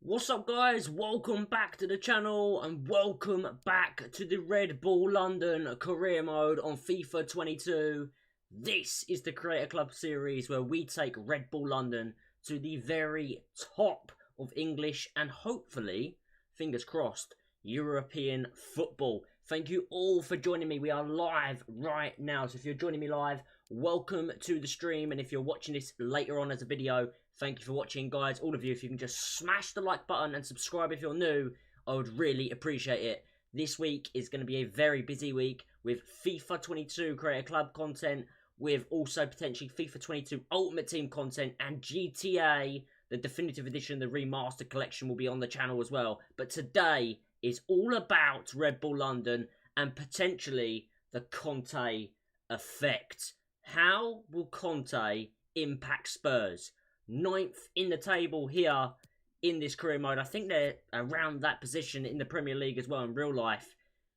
What's up guys, welcome back to the channel and welcome back to the Red Bull London career mode on FIFA 22. This is the Creator Club series where we take Red Bull London to the very top of English and hopefully, fingers crossed, European football. Thank you all for joining me. We are live right now, so if you're joining me live, welcome to the stream, and if you're watching this later on as a video, thank you for watching, guys. All of you, if you can just smash the like button and subscribe if you're new, I would really appreciate it. This week is going to be a very busy week with FIFA 22 Creator Club content, with also potentially FIFA 22 Ultimate Team content, and GTA, the definitive edition, the remastered collection will be on the channel as well. But today is all about Red Bull London and potentially the CONTE effect. How will CONTE impact Spurs? 9th in the table here in this career mode. I think they're around that position in the Premier League as well in real life.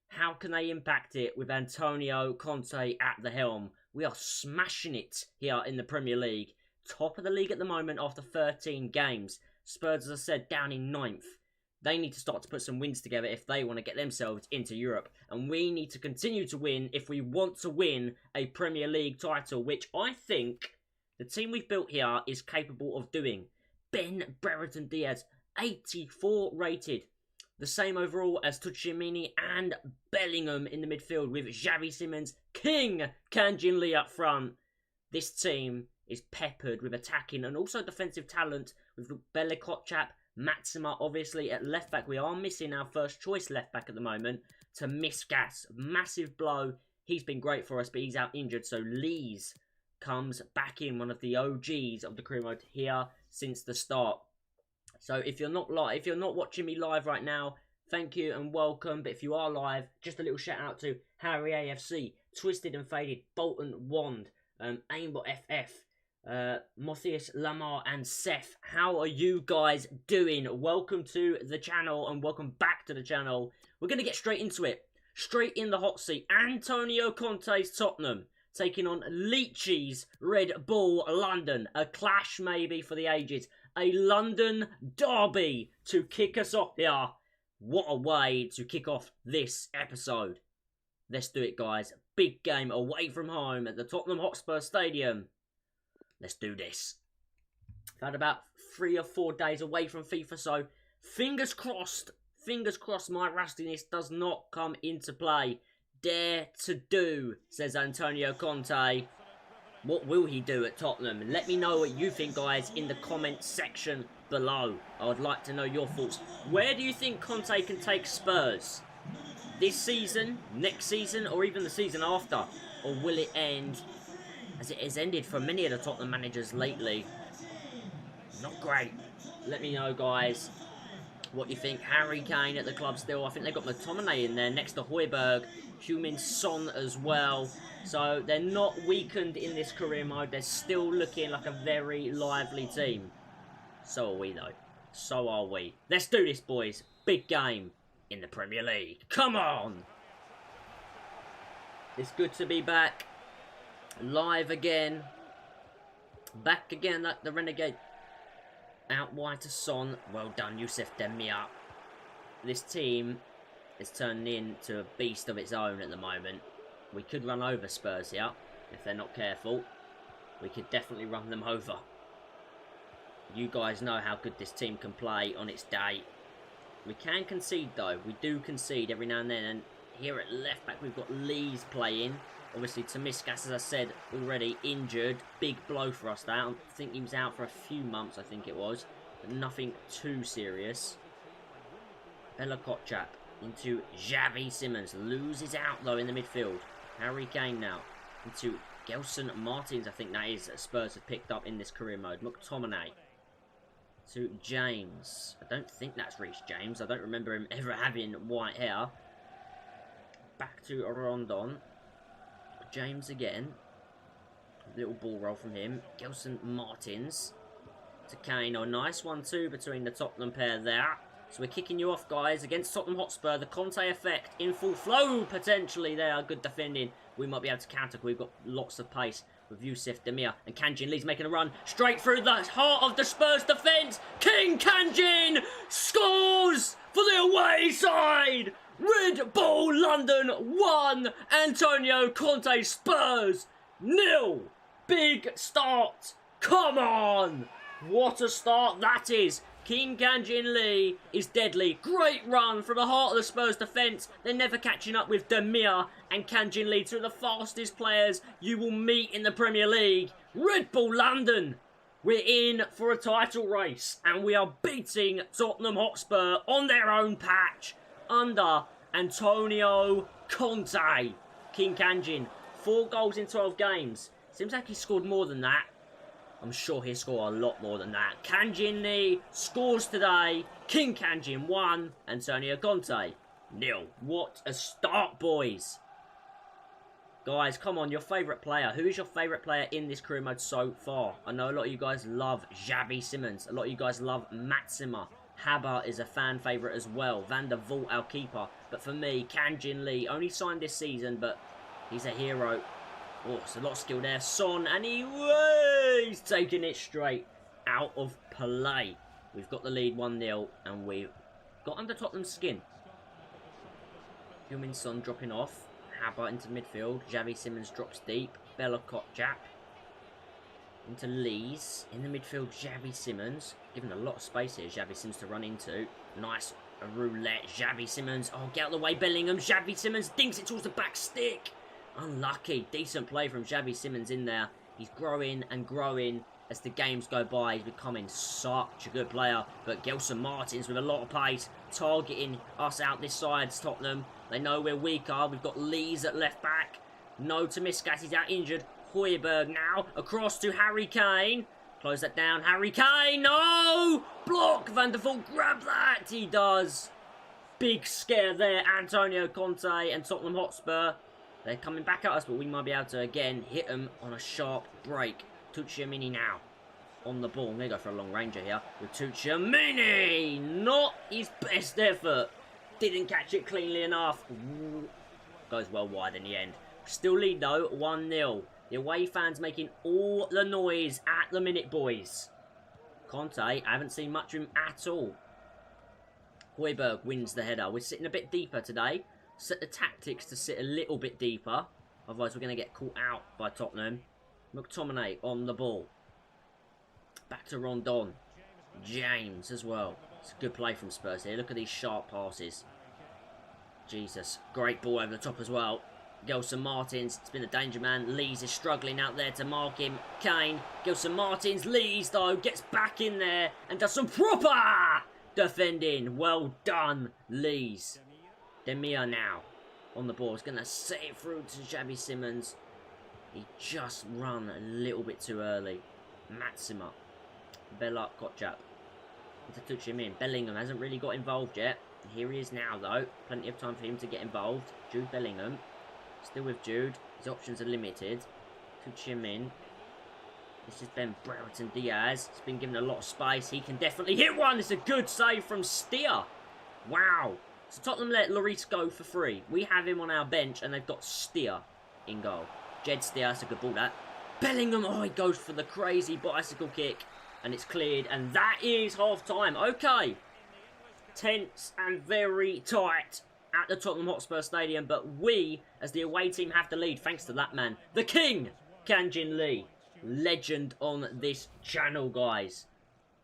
How can they impact it with Antonio Conte at the helm? We are smashing it here in the Premier League. Top of the league at the moment after 13 games. Spurs, as I said, down in 9th. They need to start to put some wins together if they want to get themselves into Europe. And we need to continue to win if we want to win a Premier League title, which I think the team we've built here is capable of doing. Ben Brereton Diaz, 84 rated. The same overall as Tuchemini and Bellingham in the midfield with Xavi Simons, King Kang-Jin Lee up front. This team is peppered with attacking and also defensive talent with Bella Kotchap, Maxima obviously at left back. We are missing our first choice left back at the moment to Misgas. Massive blow. He's been great for us, but he's out injured. So Lees comes back in, one of the OGs of the career mode here since the start. So if you're not watching me live right now, thank you and welcome. But if you are live, just a little shout out to Harry AFC, Twisted and Faded, Bolton Wand, Aimbot FF, Mothius Lamar and Seth. How are you guys doing? Welcome to the channel and welcome back to the channel. We're going to get straight into it. Straight in the hot seat. Antonio Conte's Tottenham taking on Leachy's Red Bull London. A clash maybe for the ages. A London derby to kick us off here. What a way to kick off this episode. Let's do it, guys. Big game away from home at the Tottenham Hotspur Stadium. Let's do this. I've had about 3 or 4 days away from FIFA, so fingers crossed my rustiness does not come into play. Dare to do, says Antonio Conte. What will he do at Tottenham? Let me know what you think, guys, in the comment section below. I would like to know your thoughts. Where do you think Conte can take Spurs? This season, next season, or even the season after? Or will it end as it has ended for many of the Tottenham managers lately? Not great. Let me know, guys, what you think. Harry Kane at the club still. I think they've got McTominay in there next to Højbjerg. Heung-min Son as well. So they're not weakened in this career mode. They're still looking like a very lively team. So are we, though. So are we. Let's do this, boys. Big game in the Premier League. Come on! It's good to be back. Live again. Back again like the Renegade. Out wide to Son. Well done, Youssef Demir. This team is turning into a beast of its own at the moment. We could run over Spurs here if they're not careful. We could definitely run them over. You guys know how good this team can play on its day. We can concede though. We do concede every now and then. And here at left back we've got Lees playing. Obviously Misgas, as I said, already injured. Big blow for us that. I think he was out for a few months, I think it was. But nothing too serious. Bella Kotchap into Xavi Simons. Loses out though in the midfield. Harry Kane now into Gelson Martins, I think that is, that Spurs have picked up in this career mode. McTominay to James. I don't think that's Reece James. I don't remember him ever having white hair. Back to Rondon. James again. Little ball roll from him. Gelson Martins to Kane. Oh, nice 1-2 between the Tottenham pair there. So we're kicking you off, guys, against Tottenham Hotspur. The Conte effect in full flow, potentially. There, good defending. We might be able to counter. We've got lots of pace. with Youssef Demir. And Kanjin Lee's making a run straight through the heart of the Spurs defence. King Kanjin scores for the away side. Red Bull London 1, Antonio Conte Spurs 0. Big start. Come on. What a start that is. King Kanjin Lee is deadly. Great run from the heart of the Spurs defence. They're never catching up with Demir and Kanjin Lee, two of the fastest players you will meet in the Premier League. Red Bull London. We're in for a title race and we are beating Tottenham Hotspur on their own patch under Antonio Conte. King Kanjin, 4 goals in 12 games. Seems like he scored more than that. I'm sure he'll score a lot more than that. Kanjin Lee scores today. King Kanjin 1, Antonio Conte 0. What a start, boys. Guys, come on, your favourite player. Who is your favourite player in this career mode so far? I know a lot of you guys love Xavi Simons. A lot of you guys love Maxima. Haber is a fan favourite as well. Van der Vaart, our keeper. But for me, Kanjin Lee, only signed this season, but he's a hero. Oh, it's a lot of skill there. Son, and he's taking it straight out of play. We've got the lead 1-0, and we've got under Tottenham's skin. Heung-min Son dropping off. Haber into midfield. Xavi Simons drops deep. Bella Kotjap into Lees. In the midfield, Xavi Simons. Given a lot of space here, Xavi Simons to run into. Nice roulette. Xavi Simons. Oh, get out of the way, Bellingham. Xavi Simons dinks it towards the back stick. Unlucky. Decent play from Xavi Simons in there. He's growing and growing as the games go by. He's becoming such a good player. But Gelson Martins with a lot of pace, targeting us out this side, Tottenham. They know we're weaker. We've got Lees at left back. No Tomiskas. He's out injured. Højbjerg now. Across to Harry Kane. Close that down. Harry Kane. No! Block. Van der Vaart. Grab that. He does. Big scare there. Antonio Conte and Tottenham Hotspur. They're coming back at us, but we might be able to, again, hit them on a sharp break. Tucciamini now on the ball. I'm going to go for a long ranger here with Tucciamini. Not his best effort. Didn't catch it cleanly enough. Ooh. Goes well wide in the end. Still lead, though, 1-0. The away fans making all the noise at the minute, boys. Conte, I haven't seen much of him at all. Højbjerg wins the header. We're sitting a bit deeper today. Set the tactics to sit a little bit deeper. Otherwise, we're going to get caught out by Tottenham. McTominay on the ball. Back to Rondon. James as well. It's a good play from Spurs here. Look at these sharp passes. Jesus. Great ball over the top as well. Gelson Martins. It's been a danger man. Lees is struggling out there to mark him. Kane. Gelson Martins. Lees, though, gets back in there and does some proper defending. Well done, Lees. Demir now on the ball. He's going to set it through to Xavi Simons. He just run a little bit too early. Maxima. Bella Kotjap. To touch him in. Bellingham hasn't really got involved yet. Here he is now, though. Plenty of time for him to get involved. Jude Bellingham. Still with Jude. His options are limited. Touch him in. This is Ben Brereton Diaz. He's been given a lot of space. He can definitely hit one. It's a good save from Steer. Wow. So Tottenham let Lloris go for free. We have him on our bench and they've got Steer in goal. Jed Steer, that's a good ball, that. Bellingham, oh, he goes for the crazy bicycle kick. And it's cleared. And that is half-time. Okay. Tense and very tight at the Tottenham Hotspur Stadium. But we, as the away team, have the lead thanks to that man. The King, Kanjin Lee. Legend on this channel, guys.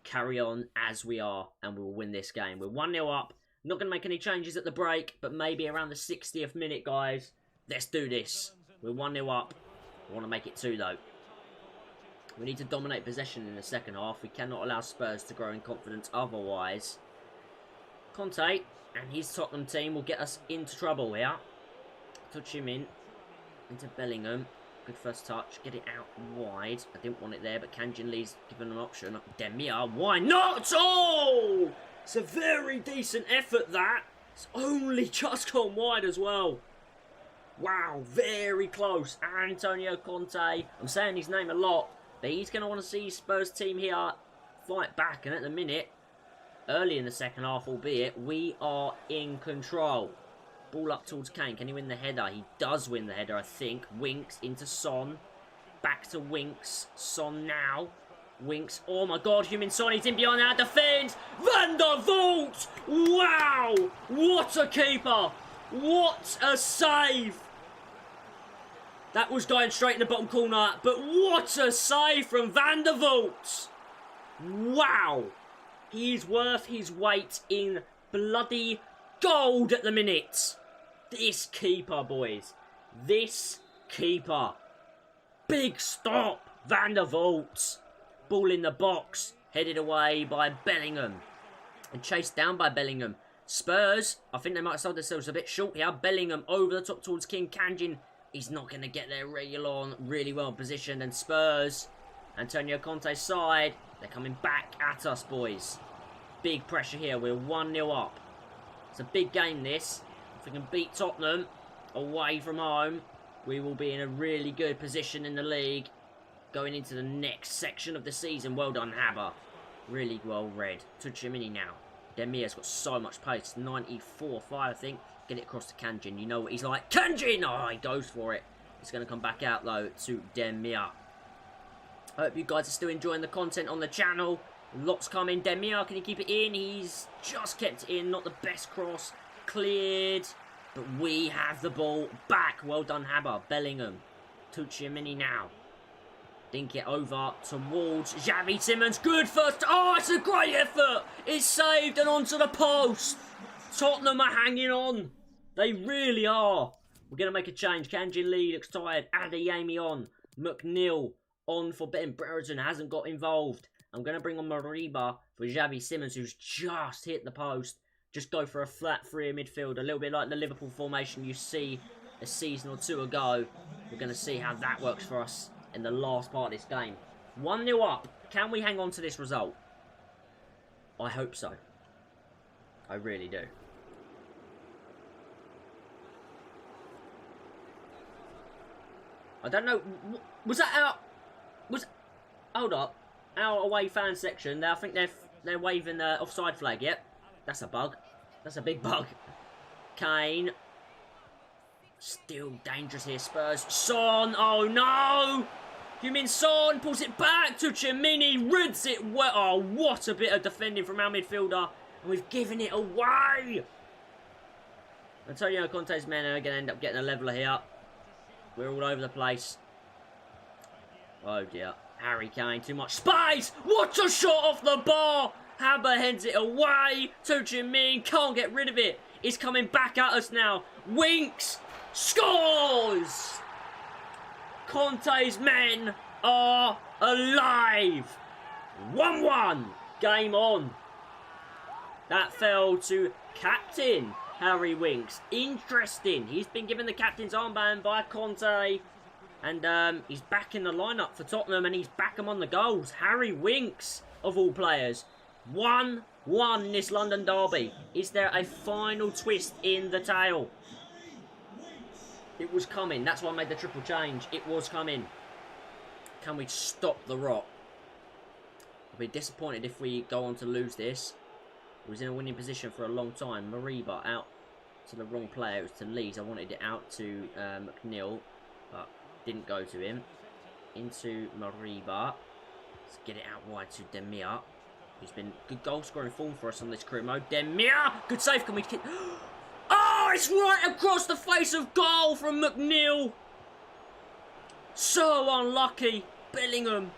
Carry on as we are and we'll win this game. We're 1-0 up. Not going to make any changes at the break, but maybe around the 60th minute, guys. Let's do this. We're 1-0 up. I want to make it 2, though. We need to dominate possession in the second half. We cannot allow Spurs to grow in confidence otherwise. Conte and his Tottenham team will get us into trouble here. Touch him in. Into Bellingham. Good first touch. Get it out wide. I didn't want it there, but Kanjin Lee's given an option. Demir, why not? Oh! It's a very decent effort, that. It's only just gone wide as well. Wow, very close. Antonio Conte. I'm saying his name a lot, but he's going to want to see his Spurs team here fight back. And at the minute, early in the second half, albeit, we are in control. Ball up towards Kane. Can he win the header? He does win the header, I think. Winks into Son. back to Winks. Son now. Winks. Oh my god, Heung-min Son, he's in behind our defence. Van der Vaart! Wow! What a keeper! What a save! That was going straight in the bottom corner, but what a save from Van der Vaart! Wow! He's worth his weight in bloody gold at the minute. This keeper, boys. This keeper. Big stop, Van der Vaart. Ball in the box, headed away by Bellingham. And chased down by Bellingham. Spurs, I think they might have sold themselves a bit short here. Bellingham over the top towards King Kanjin. He's not going to get there. Reguilon really well positioned. And Spurs, Antonio Conte's side, they're coming back at us, boys. Big pressure here. We're 1-0 up. It's a big game, this. If we can beat Tottenham away from home, we will be in a really good position in the league going into the next section of the season. Well done, Haber. Really well read. Tuchemini now. Demir's got so much pace. 94.5, I think. Get it across to Kanjin. You know what he's like. Kanjin! Oh, he goes for it. It's going to come back out, though, to Demir. I hope you guys are still enjoying the content on the channel. Lots coming. Demir, can he keep it in? He's just kept it in. Not the best cross. Cleared. But we have the ball back. Well done, Haber. Bellingham. Tuchemini now. Dink it over towards Xavi Simons. Good first. Oh, it's a great effort. It's saved and onto the post. Tottenham are hanging on. They really are. We're going to make a change. Kanjin Lee looks tired. Adeyemi on. McNeil on for Ben Brereton. Hasn't got involved. I'm going to bring on Mariba for Xavi Simons, who's just hit the post. Just go for a flat three in midfield. A little bit like the Liverpool formation you see a season or two ago. We're going to see how that works for us in the last part of this game. 1-0 up. Can we hang on to this result? I hope so. I really do. I don't know. Was that our... Hold up. Our away fan section. I think they're waving the offside flag. Yep. That's a bug. That's a big bug. Kane. Still dangerous here, Spurs. Son. Oh, no. Heung-min Son pulls it back. Tuchemini rids it well. Oh, what a bit of defending from our midfielder. And we've given it away. Antonio Conte's men are going to end up getting a leveller here. We're all over the place. Oh, dear. Harry Kane, too much space. What a shot off the bar. Haber heads it away. Tuchemini can't get rid of it. It's coming back at us now. Winks scores. Conte's men are alive. 1-1. Game on. That fell to captain Harry Winks. Interesting. He's been given the captain's armband by Conte. And he's back in the lineup for Tottenham. And he's back among the goals. Harry Winks, of all players. 1-1 in this London derby. Is there a final twist in the tale? It was coming. That's why I made the triple change. It was coming. Can we stop the rot? I'll be disappointed if we go on to lose this. He was in a winning position for a long time. Mariba out to the wrong player. It was to Leeds. I wanted it out to McNeil, but didn't go to him. Into Mariba. Let's get it out wide to Demir. Who's been good goal scoring form for us on this career mode. Demir! Good save. Can we kick? Oh, it's right across the face of goal from McNeil. So unlucky. Bellingham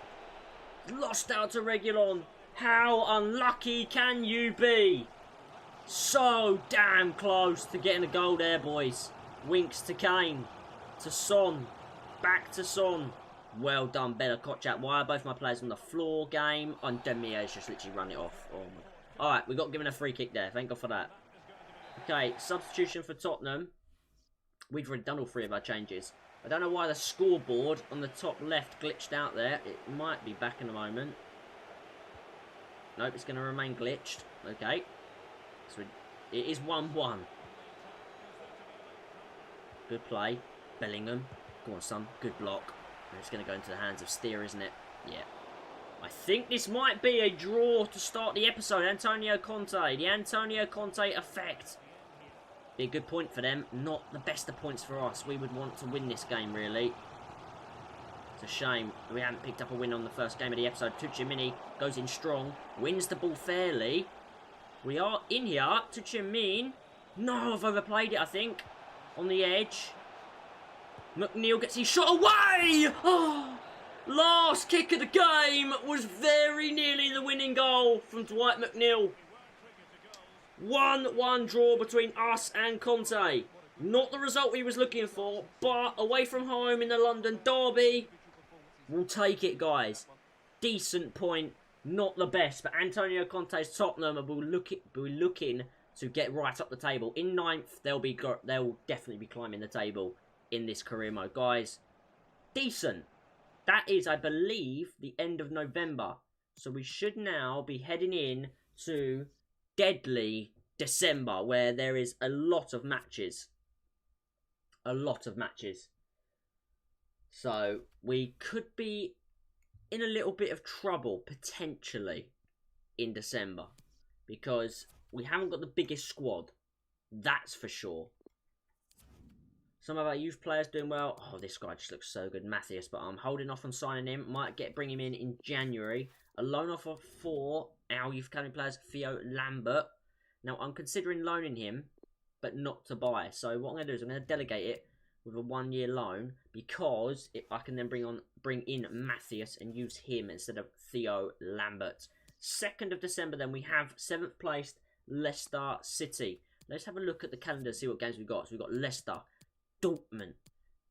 lost out to Reguilon. How unlucky can you be? So damn close to getting a goal there, boys. Winks to Kane. To Son. Back to Son. Well done, Bella Kotchap. Why are both my players on the floor? Game. And Demir has just literally run it off. Oh my. Alright, we got given a free kick there. Thank God for that. Okay, substitution for Tottenham. We've already done all three of our changes. I don't know why the scoreboard on the top left glitched out there. It might be back in a moment. Nope, it's going to remain glitched. Okay. So it is 1-1. Good play. Bellingham. Go on, son. Good block. And it's going to go into the hands of Steer, isn't it? Yeah. I think this might be a draw to start the episode. Antonio Conte. The Antonio Conte effect. Be a good point for them. Not the best of points for us. We would want to win this game, really. It's a shame we hadn't picked up a win on the first game of the episode. Tuchimini goes in strong, wins the ball fairly. We are in here. Tuchimin. No, I've overplayed it, I think. On the edge. McNeil gets his shot away! Oh, last kick of the game was very nearly the winning goal from Dwight McNeil. 1-1 draw between us and CONTE. Not the result he was looking for, but away from home in the London derby. We'll take it, guys. Decent point. Not the best, but Antonio Conte's Tottenham will be looking to get right up the table. In 9th, they'll definitely be climbing the table in this career mode. Guys, decent. That is, I believe, the end of November. So we should now be heading in to deadly December, where there is a lot of matches. A lot of matches. So we could be in a little bit of trouble, potentially, in December. Because we haven't got the biggest squad. That's for sure. Some of our youth players doing well. Oh, this guy just looks so good, Matthias. But I'm holding off on signing him. Might bring him in January. A loan offer for our youth academy players, Theo Lambert. Now, I'm considering loaning him, but not to buy. So what I'm going to do is I'm going to delegate it with a 1-year loan, because I can then bring in Matthias and use him instead of Theo Lambert. 2nd of December, then we have 7th placed Leicester City. Let's have a look at the calendar, see what games we've got. So we've got Leicester, Dortmund,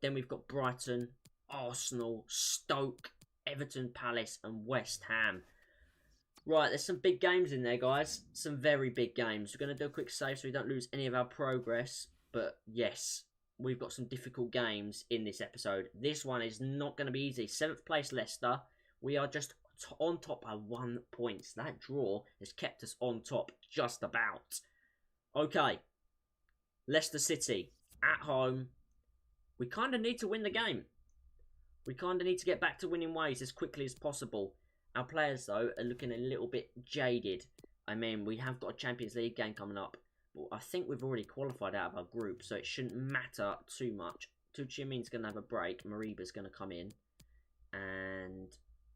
then we've got Brighton, Arsenal, Stoke, Everton, Palace, and West Ham. Right, there's some big games in there, guys. Some very big games. We're going to do a quick save so we don't lose any of our progress. But yes, we've got some difficult games in this episode. This one is not going to be easy. 7th place Leicester. We are just on top by 1 point. That draw has kept us on top just about. Okay. Leicester City at home. We kind of need to win the game. We kind of need to get back to winning ways as quickly as possible. Our players, though, are looking a little bit jaded. I mean, we have got a Champions League game coming up. But I think we've already qualified out of our group, so it shouldn't matter too much. Tuchimin's going to have a break. Mariba's going to come in. And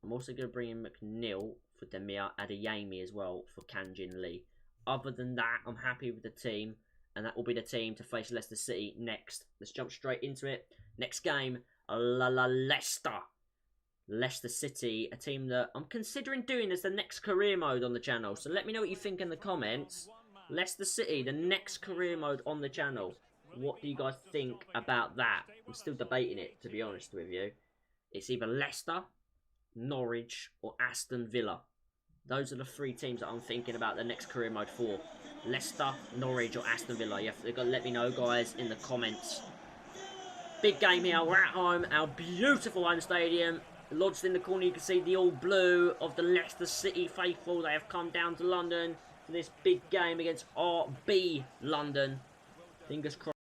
I'm also going to bring in McNeil for Demir Adeyemi as well for Kanjin Lee. Other than that, I'm happy with the team. And that will be the team to face Leicester City next. Let's jump straight into it. Next game, Leicester. Leicester City, a team that I'm considering doing as the next career mode on the channel. So let me know what you think in the comments. Leicester City, the next career mode on the channel. What do you guys think about that? I'm still debating it, to be honest with you. It's either Leicester, Norwich, or Aston Villa. Those are the 3 teams that I'm thinking about the next career mode for. Leicester, Norwich, or Aston Villa. You've got to let me know, guys, in the comments. Big game here. We're at home. Our beautiful home stadium. Lodged in the corner, you can see the all blue of the Leicester City faithful. They have come down to London for this big game against RB London. Fingers crossed.